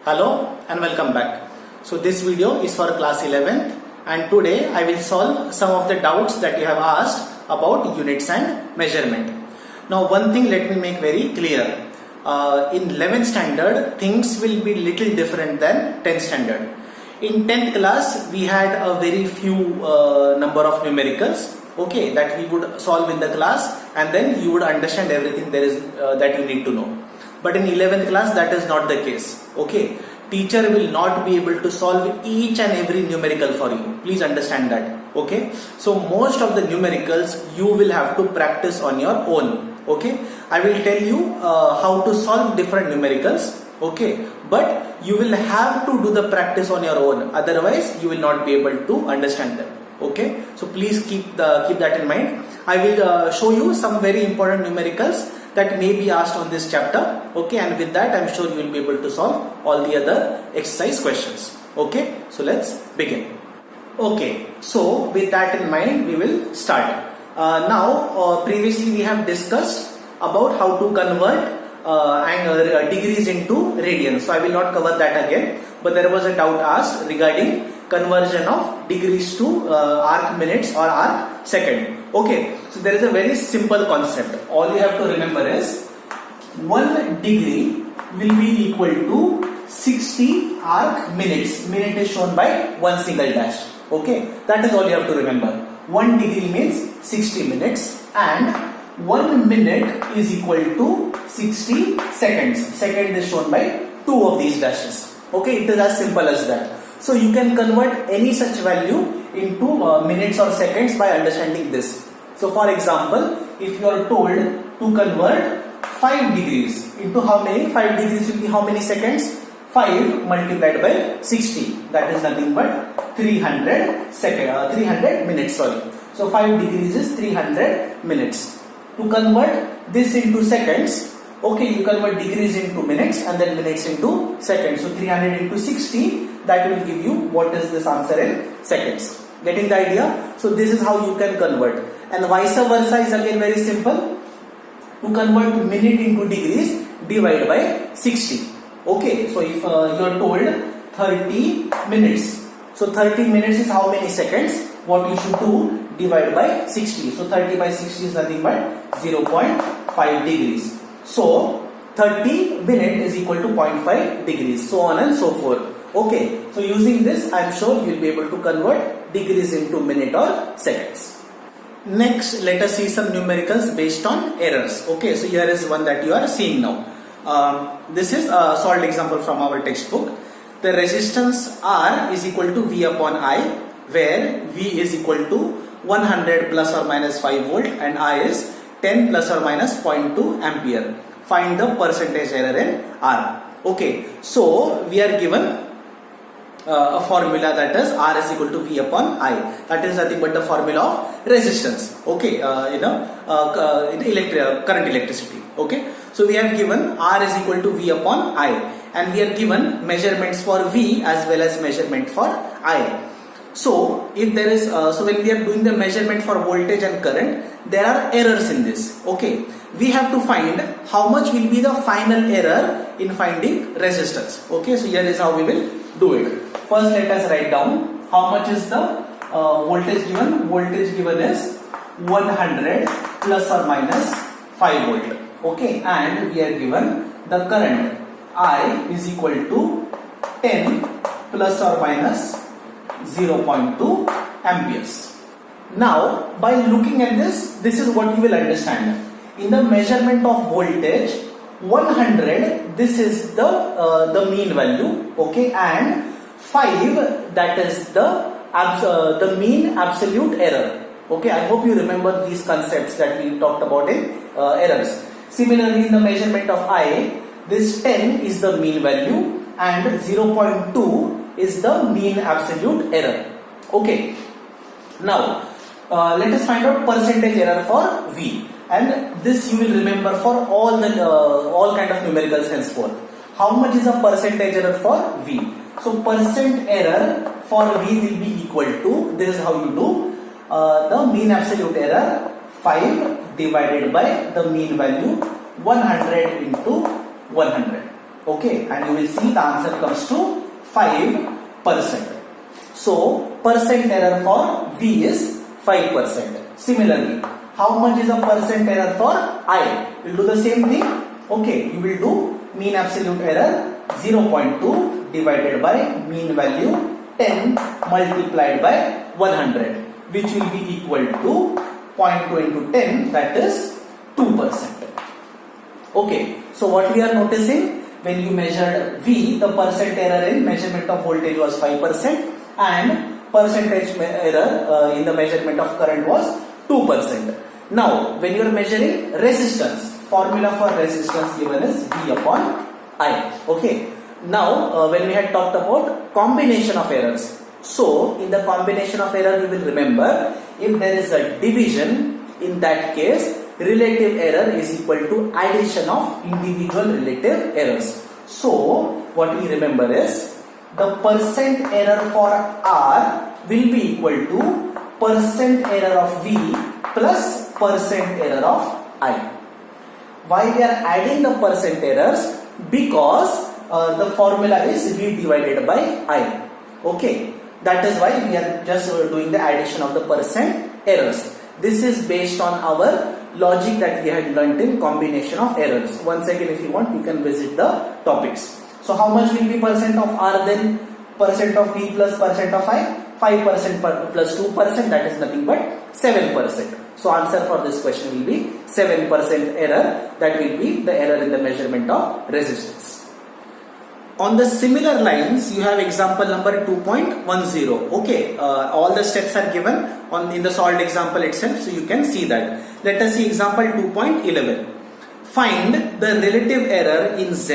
Hello and welcome back. So this video is for class 11th and today I will solve some of the doubts that you have asked about units and measurement. Now one thing let me make very clear. In 11th standard things will be little different than 10th standard. In 10th class we had a very few number of numericals, okay, that we would solve in the class and then you would understand everything there is that you need to know. But in 11th class that is not the case, okay. Teacher will not be able to solve each and every numerical for you. Please understand that, okay. So most of the numericals you will have to practice on your own, okay. I will tell you how to solve different numericals, okay, but you will have to do the practice on your own, otherwise you will not be able to understand them, okay. So please keep that in mind. I will show you some very important numericals that may be asked on this chapter, okay, and with that I am sure you will be able to solve all the other exercise questions, okay. So let's begin. Okay, so with that in mind we will start. Now previously we have discussed about how to convert degrees into radians, so I will not cover that again, but there was a doubt asked regarding conversion of degrees to arc minutes or arc second. Okay, so there is a very simple concept. All you have to remember is 1 degree will be equal to 60 arc minutes. Minute is shown by one single dash. Okay, that is all you have to remember. 1 degree means 60 minutes and 1 minute is equal to 60 seconds. Second is shown by 2 of these dashes. Okay, it is as simple as that. So you can convert any such value into minutes or seconds by understanding this. So for example, if you are told to convert 5 degrees into how many? 5 degrees will be how many seconds? 5 multiplied by 60. That is nothing but 300 minutes. Sorry. So 5 degrees is 300 minutes. To convert this into seconds, okay, you convert degrees into minutes and then minutes into seconds. So 300 into 60, that will give you what is this answer in seconds. Getting the idea? So this is how you can convert. And vice versa is again very simple. To convert minute into degrees, divide by 60. Okay, so if you are told 30 minutes. So 30 minutes is how many seconds? What you should do? Divide by 60. So 30 by 60 is nothing but 0.5 degrees. So 30 minute is equal to 0.5 degrees. So on and so forth. Okay, so using this I am sure you will be able to convert degrees into minute or seconds. Next, let us see some numericals based on errors. Okay, so here is one that you are seeing now. This is a solved example from our textbook. The resistance R is equal to V upon I, where V is equal to 100 plus or minus 5 volt and I is 10 plus or minus 0.2 ampere. Find the percentage error in R. Okay, so we are given a formula, that is R is equal to V upon I. That is nothing but the formula of resistance. Okay, current electricity. Okay, so we have given R is equal to V upon I, and we are given measurements for V as well as measurement for I. So if there is, so when we are doing the measurement for voltage and current, there are errors in this. Okay, we have to find how much will be the final error in finding resistance. Okay, so here is how we will do it. First, let us write down how much is the voltage given. Voltage given is 100 plus or minus 5 volt. Okay, and we are given the current I is equal to 10 plus or minus 0.2 amperes. Now, by looking at this is what you will understand. In the measurement of voltage, 100, this is the mean value, okay, and 5, that is the mean absolute error. Okay, I hope you remember these concepts that we talked about in errors. Similarly, in the measurement of I, this 10 is the mean value and 0.2 is the mean absolute error. Okay, now let us find out percentage error for V, and this you will remember for all kind of numericals henceforth. How much is a percentage error for V? So percent error for V will be equal to, this is how you do, the mean absolute error 5 divided by the mean value 100 into 100. Okay, and you will see the answer comes to 5%. So percent error for V is 5%. Similarly, how much is a percent error for I? We'll do the same thing. Okay, you will do mean absolute error 0.2 divided by mean value 10 multiplied by 100, which will be equal to 0.2 into 10, that is 2%. Okay, so what we are noticing, when you measured V, the percent error in measurement of voltage was 5% and percentage error in the measurement of current was 2%. Now, when you are measuring resistance, formula for resistance given is V upon I. Okay. Now, when we had talked about combination of errors, so in the combination of error, you will remember if there is a division, in that case, relative error is equal to addition of individual relative errors. So, what we remember is the percent error for R will be equal to percent error of V plus percent error of I. Why we are adding the percent errors? Because the formula is V divided by I. Okay, that is why we are just doing the addition of the percent errors. This is based on our logic that we had learnt in combination of errors. Once again, if you want, you can visit the topics. So how much will be percent of R then? Percent of V plus percent of I? 5% plus 2%, that is nothing but 7%. So answer for this question will be 7% error. That will be the error in the measurement of resistance. On the similar lines, you have example number 2.10. Okay, all the steps are given in the solved example itself, so you can see that. Let us see example 2.11. Find the relative error in Z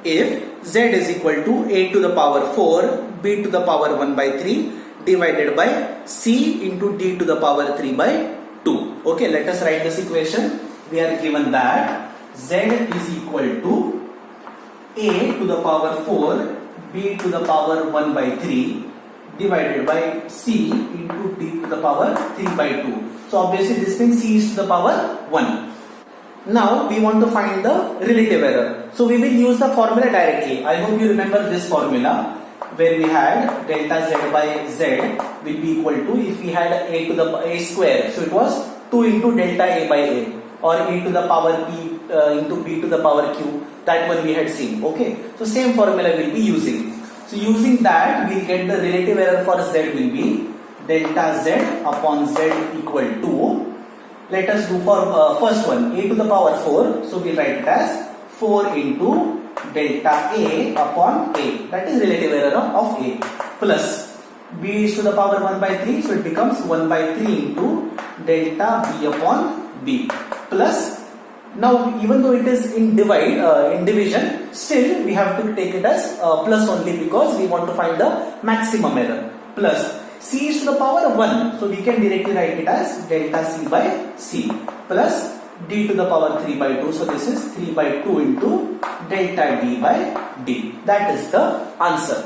if Z is equal to A to the power 4, B to the power 1 by 3 divided by C into D to the power 3 by 2. Okay, let us write this equation. We are given that Z is equal to A to the power 4, B to the power 1 by 3 divided by C into D to the power 3 by 2. So obviously this means C is to the power 1. Now we want to find the relative error. So we will use the formula directly. I hope you remember this formula where we had delta Z by Z will be equal to, if we had A to the A square, so it was 2 into delta A by A, or A to the power P into B to the power Q. That one we had seen. Okay, so same formula we'll be using. So using that, we'll get the relative error for Z will be delta Z upon Z equal to, let us do for first one, A to the power 4. So we write it as 4 into delta A upon A. That is relative error of A. Plus B is to the power 1 by 3. So it becomes 1 by 3 into delta B upon B. Plus, now even though it is in division, still we have to take it as plus only, because we want to find the maximum error. Plus C is to the power 1, so we can directly write it as delta C by C, plus D to the power 3 by 2, so this is 3 by 2 into delta D by D. That is the answer.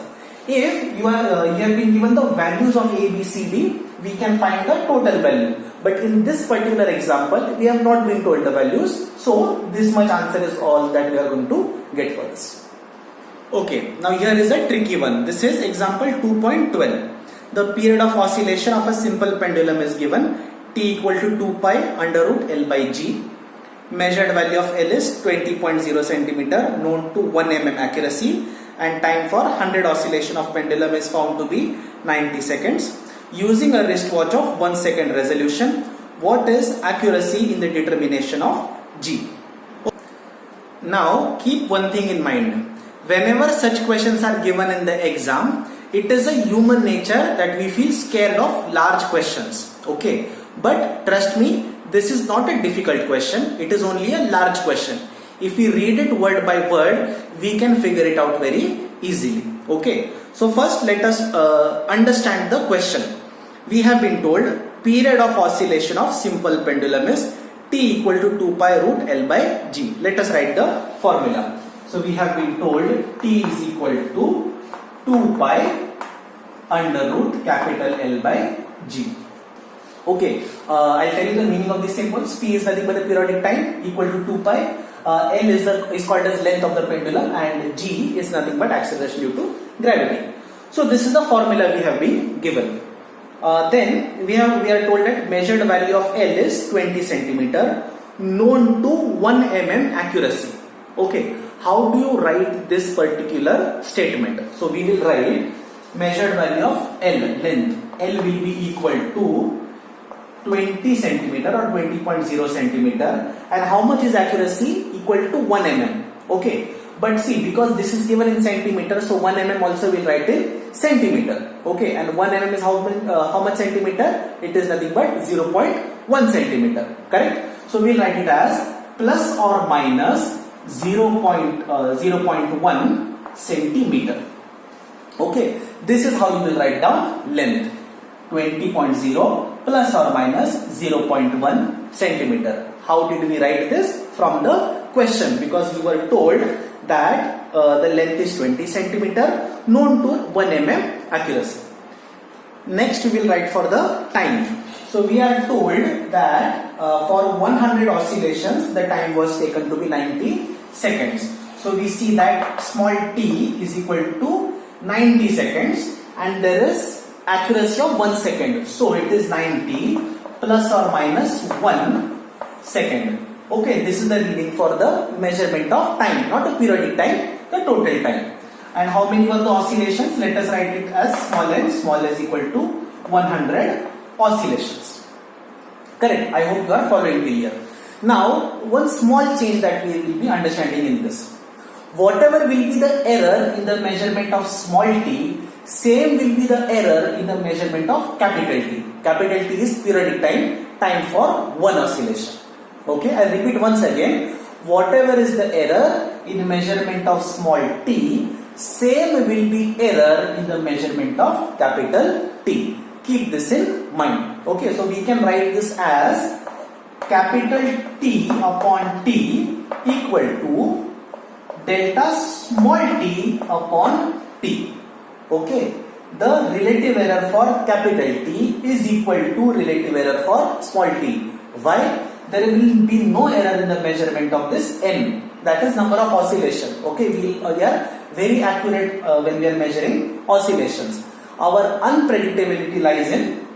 If you have been given the values of A, B, C, D, we can find the total value. But in this particular example, we have not been told the values, so this much answer is all that we are going to get for this. Okay, now here is a tricky one. This is example 2.12. The period of oscillation of a simple pendulum is given, T equal to 2 pi under root L by G. Measured value of L is 20.0 centimeter, known to 1 mm accuracy, and time for 100 oscillation of pendulum is found to be 90 seconds. Using a wristwatch of 1 second resolution, what is accuracy in the determination of G? Now keep one thing in mind. Whenever such questions are given in the exam, it is a human nature that we feel scared of large questions. Okay, but trust me, this is not a difficult question. It is only a large question. If we read it word by word, we can figure it out very easily. Okay, so first let us understand the question. We have been told period of oscillation of simple pendulum is T equal to 2 pi root L by G. Let us write the formula. So we have been told T is equal to 2 pi under root capital L by G. Okay, I'll tell you the meaning of these symbols. P is nothing but the periodic time equal to 2 pi. L is called as length of the pendulum, and G is nothing but acceleration due to gravity. So this is the formula we have been given. Then we are told that measured value of L is 20 centimeter, known to 1 mm accuracy. Okay, how do you write this particular statement? So we will write measured value of L, length. L will be equal to 20 centimeter or 20.0 centimeter, and how much is accuracy? Equal to 1 mm. Okay, but see, because this is given in centimeter, so 1 mm also will write in centimeter. Okay, and 1 mm is how much centimeter? It is nothing but 0.1 centimeter. Correct? So we'll write it as plus or minus 0.1 centimeter. Okay, this is how you will write down length, 20.0 plus or minus 0.1 centimeter. How did we write this? From the question, because we were told that the length is 20 centimeter, known to 1 mm accuracy. Next we will write for the time. So we are told that for 100 oscillations the time was taken to be 90 seconds. So we see that small t is equal to 90 seconds, and there is accuracy of 1 second. So it is 90 plus or minus 1 second. Okay, this is the reading for the measurement of time, not the periodic time, the total time. And how many were the oscillations? Let us write it as small is equal to 100 oscillations. Correct? I hope you are following me here. Now, one small change that we will be understanding in this. Whatever will be the error in the measurement of small t, same will be the error in the measurement of capital T. Capital T is periodic time for one oscillation. Okay, I repeat once again. Whatever is the error in measurement of small t, same will be error in the measurement of capital T. Keep this in mind. Okay, so we can write this as capital T upon T equal to delta small t upon T. Okay, the relative error for capital T is equal to relative error for small t. Why? There will be no error in the measurement of this n, that is number of oscillation. Okay, we are very accurate when we are measuring oscillations. Our unpredictability lies in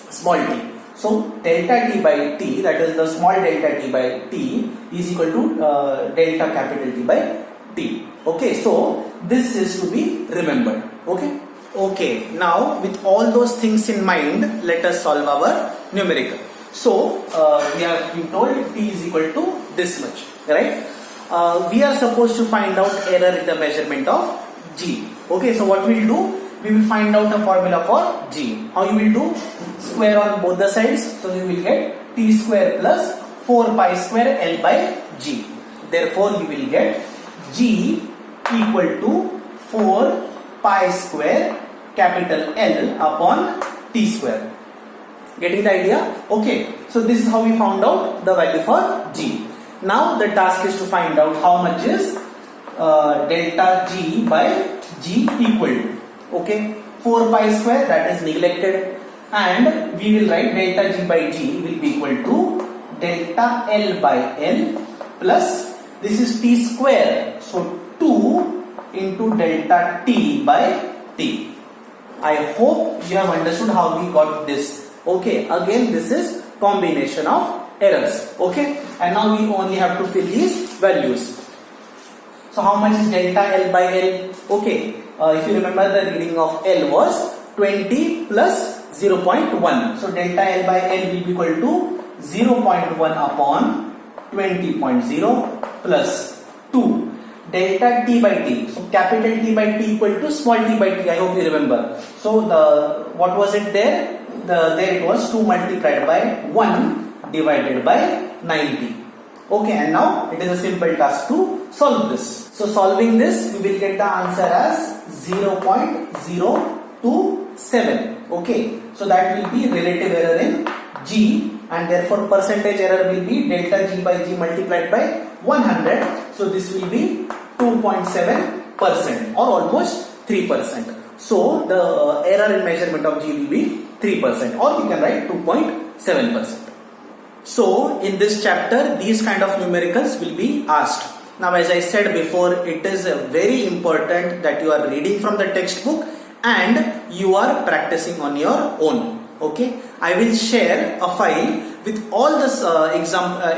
small t. So delta t by t, that is the small delta t by t, is equal to delta capital T by t. Okay, so this is to be remembered. Okay. Okay, now with all those things in mind, let us solve our numerical. So we are told t is equal to this much, right? We are supposed to find out error in the measurement of g. Okay, so what we will do? We will find out the formula for g. How you will do? Square on both the sides, so you will get t square plus 4 pi square L by g. Therefore, you will get g equal to 4 pi square capital L upon t square. Getting the idea? Okay, so this is how we found out the value for g. Now the task is to find out how much is delta g by g equal to. Okay, 4 pi square, that is neglected, and we will write delta g by g will be equal to delta L by L plus this is t square, so 2 into delta t by t. I hope you have understood how we got this. Okay, again this is combination of errors. Okay, and now we only have to fill these values. So how much is delta L by L? Okay, if you remember, the reading of L was 20 plus 0.1. So delta L by L will be equal to 0.1 upon 20.0 plus 2 delta t by t. So capital T by t equal to small t by t. I hope you remember. So what was it there? There it was 2 multiplied by 1 divided by 90. Okay, and now it is a simple task to solve this. So solving this, we will get the answer as 0.027. Okay, so that will be relative error in g, and therefore percentage error will be delta g by g multiplied by 100. So this will be 2.7% or almost 3%. So the error in measurement of g will be 3%, or you can write 2.7%. So in this chapter, these kind of numericals will be asked. Now, as I said before, it is very important that you are reading from the textbook and you are practicing on your own. Okay, I will share a file with all this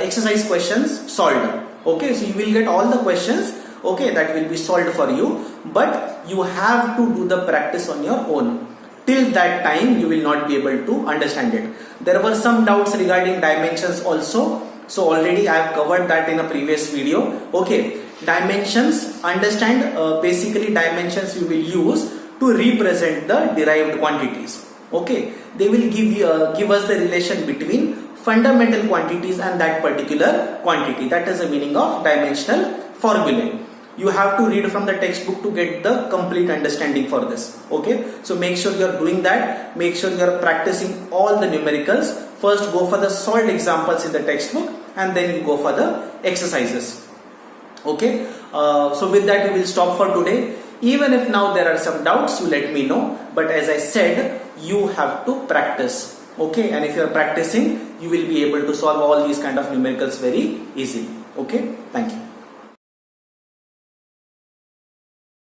exercise questions solved. Okay, so you will get all the questions, okay, that will be solved for you, but you have to do the practice on your own. Till that time, you will not be able to understand it. There were some doubts regarding dimensions also. So already I have covered that in a previous video. Okay, dimensions, understand basically dimensions you will use to represent the derived quantities. Okay, they will give us the relation between fundamental quantities and that particular quantity. That is the meaning of dimensional formulae. You have to read from the textbook to get the complete understanding for this. Okay, so make sure you are doing that. Make sure you are practicing all the numericals. First go for the solved examples in the textbook and then you go for the exercises. Okay, so with that we will stop for today. Even if now there are some doubts, you let me know, but as I said, you have to practice. Okay, and if you are practicing, you will be able to solve all these kind of numericals very easily. Okay, thank you.